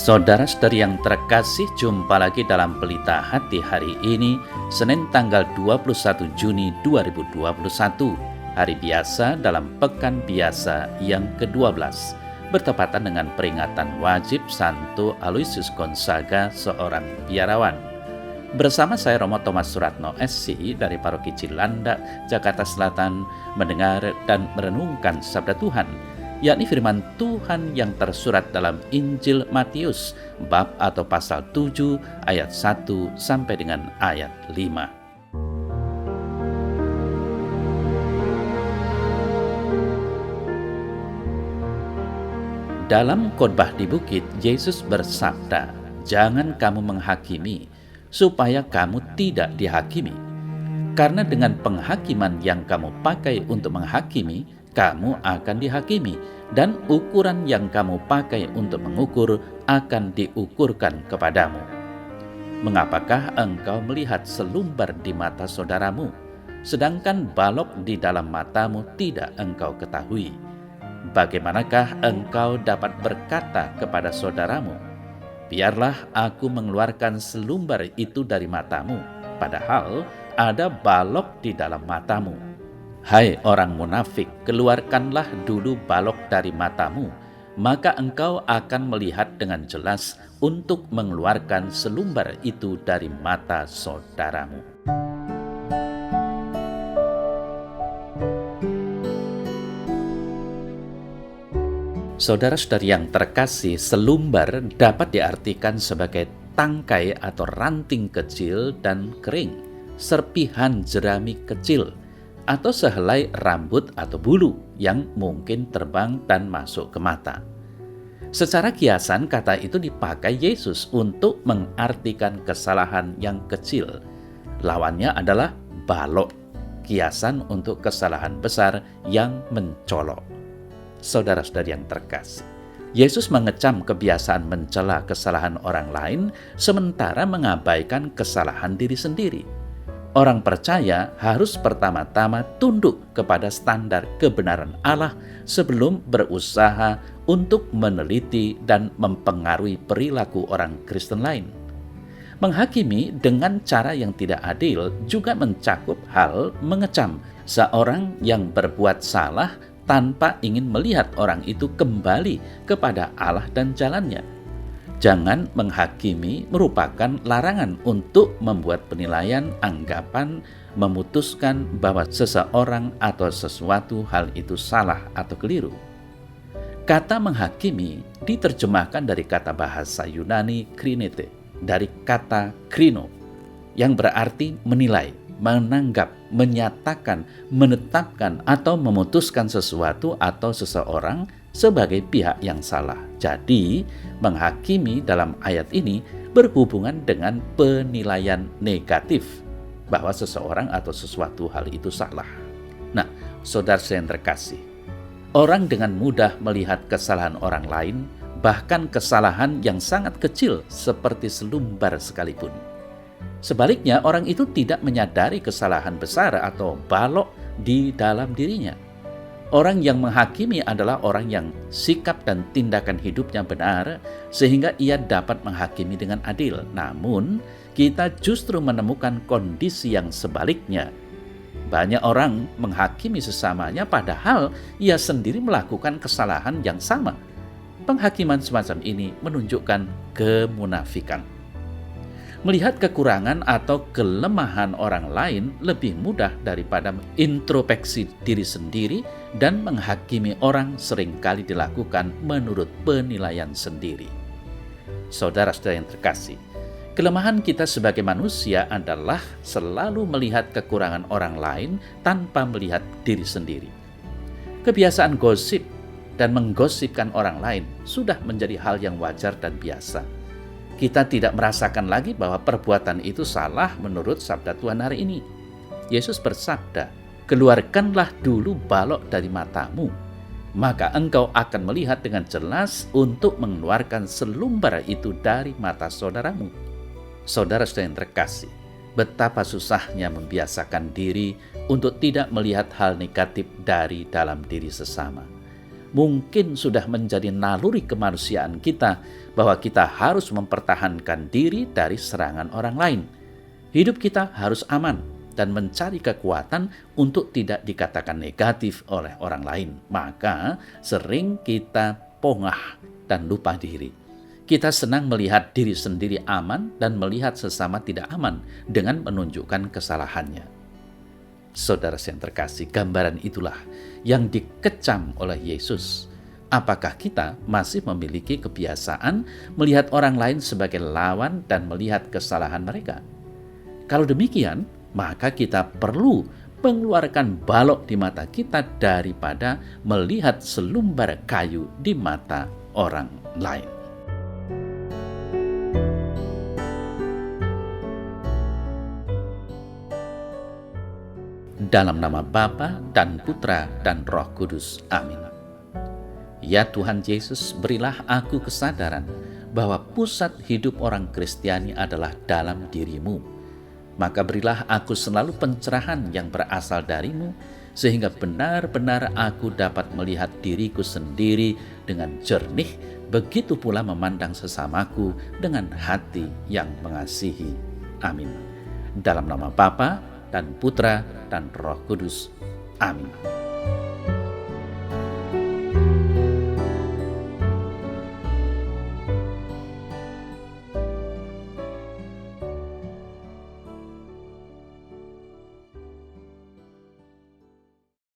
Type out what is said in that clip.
Saudara-saudari yang terkasih, jumpa lagi dalam Pelita Hati hari ini, Senin tanggal 21 Juni 2021, hari biasa dalam Pekan Biasa yang ke-12, bertepatan dengan peringatan wajib Santo Aloysius Gonzaga, seorang biarawan. Bersama saya Romo Thomas Suratno SC dari Paroki Cilandak, Jakarta Selatan, mendengar dan merenungkan Sabda Tuhan, yakni firman Tuhan yang tersurat dalam Injil Matius bab atau pasal 7 ayat 1 sampai dengan ayat 5. Dalam khotbah di bukit, Yesus bersabda, "Jangan kamu menghakimi, supaya kamu tidak dihakimi. Karena dengan penghakiman yang kamu pakai untuk menghakimi, kamu akan dihakimi, dan ukuran yang kamu pakai untuk mengukur akan diukurkan kepadamu. Mengapakah engkau melihat selumbar di mata saudaramu, sedangkan balok di dalam matamu tidak engkau ketahui? Bagaimanakah engkau dapat berkata kepada saudaramu, 'Biarlah aku mengeluarkan selumbar itu dari matamu,' padahal ada balok di dalam matamu? Hai orang munafik, keluarkanlah dulu balok dari matamu, maka engkau akan melihat dengan jelas untuk mengeluarkan selumbar itu dari mata saudaramu." Saudara-saudari yang terkasih, selumbar dapat diartikan sebagai tangkai atau ranting kecil dan kering, serpihan jerami kecil, atau sehelai rambut atau bulu yang mungkin terbang dan masuk ke mata. Secara kiasan, kata itu dipakai Yesus untuk mengartikan kesalahan yang kecil. Lawannya adalah balok, kiasan untuk kesalahan besar yang mencolok. Saudara-saudari yang terkasih, Yesus mengecam kebiasaan mencela kesalahan orang lain sementara mengabaikan kesalahan diri sendiri. Orang percaya harus pertama-tama tunduk kepada standar kebenaran Allah sebelum berusaha untuk meneliti dan mempengaruhi perilaku orang Kristen lain. Menghakimi dengan cara yang tidak adil juga mencakup hal mengecam seorang yang berbuat salah tanpa ingin melihat orang itu kembali kepada Allah dan jalannya. Jangan menghakimi merupakan larangan untuk membuat penilaian, anggapan, memutuskan bahwa seseorang atau sesuatu hal itu salah atau keliru. Kata menghakimi diterjemahkan dari kata bahasa Yunani krinete, dari kata krino, yang berarti menilai, menanggap, menyatakan, menetapkan, atau memutuskan sesuatu atau seseorang sebagai pihak yang salah. Jadi, menghakimi dalam ayat ini berhubungan dengan penilaian negatif bahwa seseorang atau sesuatu hal itu salah. Nah, saudara yang terkasih, orang dengan mudah melihat kesalahan orang lain, bahkan kesalahan yang sangat kecil seperti selumbar sekalipun. Sebaliknya, orang itu tidak menyadari kesalahan besar atau balok di dalam dirinya. Orang yang menghakimi adalah orang yang sikap dan tindakan hidupnya benar, sehingga ia dapat menghakimi dengan adil. Namun, kita justru menemukan kondisi yang sebaliknya. Banyak orang menghakimi sesamanya padahal ia sendiri melakukan kesalahan yang sama. Penghakiman semacam ini menunjukkan kemunafikan. Melihat kekurangan atau kelemahan orang lain lebih mudah daripada introspeksi diri sendiri, dan menghakimi orang seringkali dilakukan menurut penilaian sendiri. Saudara-saudara yang terkasih, kelemahan kita sebagai manusia adalah selalu melihat kekurangan orang lain tanpa melihat diri sendiri. Kebiasaan gosip dan menggosipkan orang lain sudah menjadi hal yang wajar dan biasa. Kita tidak merasakan lagi bahwa perbuatan itu salah menurut sabda Tuhan hari ini. Yesus bersabda, "Keluarkanlah dulu balok dari matamu, maka engkau akan melihat dengan jelas untuk mengeluarkan selumbar itu dari mata saudaramu." Saudara-saudara yang terkasih, betapa susahnya membiasakan diri untuk tidak melihat hal negatif dari dalam diri sesama. Mungkin sudah menjadi naluri kemanusiaan kita bahwa kita harus mempertahankan diri dari serangan orang lain. Hidup kita harus aman dan mencari kekuatan untuk tidak dikatakan negatif oleh orang lain. Maka sering kita pongah dan lupa diri. Kita senang melihat diri sendiri aman dan melihat sesama tidak aman dengan menunjukkan kesalahannya. Saudara yang terkasih, gambaran itulah yang dikecam oleh Yesus. Apakah kita masih memiliki kebiasaan melihat orang lain sebagai lawan dan melihat kesalahan mereka? Kalau demikian, maka kita perlu mengeluarkan balok di mata kita daripada melihat selumbar kayu di mata orang lain. Dalam nama Bapa dan Putra dan Roh Kudus. Amin. Ya Tuhan Yesus, berilah aku kesadaran bahwa pusat hidup orang Kristiani adalah dalam diri-Mu. Maka berilah aku selalu pencerahan yang berasal dari-Mu, sehingga benar-benar aku dapat melihat diriku sendiri dengan jernih, begitu pula memandang sesamaku dengan hati yang mengasihi. Amin. Dalam nama Bapa dan Putra dan Roh Kudus. Amin.